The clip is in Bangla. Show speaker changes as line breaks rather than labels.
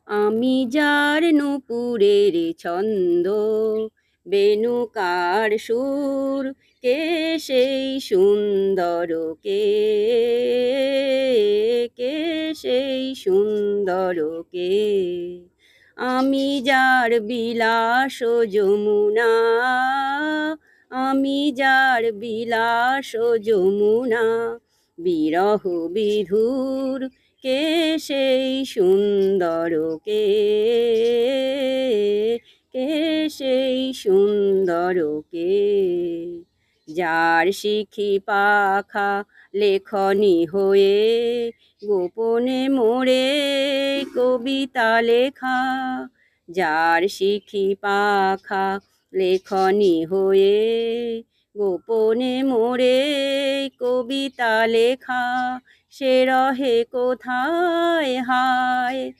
আমি যার নূপুরের ছন্দ, বেণুকার সুর, কে সেই সুন্দর, কে কে সেই সুন্দর, কে? আমি যার বিলাস যমুনা, আমি যার বিলাস যমুনা, বিরহ বিধুর, কে সেই সুন্দর, কে কে সেই সুন্দর, কে? যার শিখি পাখা লেখনি হয়ে, গোপনে মোরে কবিতা লেখা, যার শিখি পাখা লেখনি হয়ে, গোপনে মোরে কবিতা লেখা, সে রহে কোথায় হায়?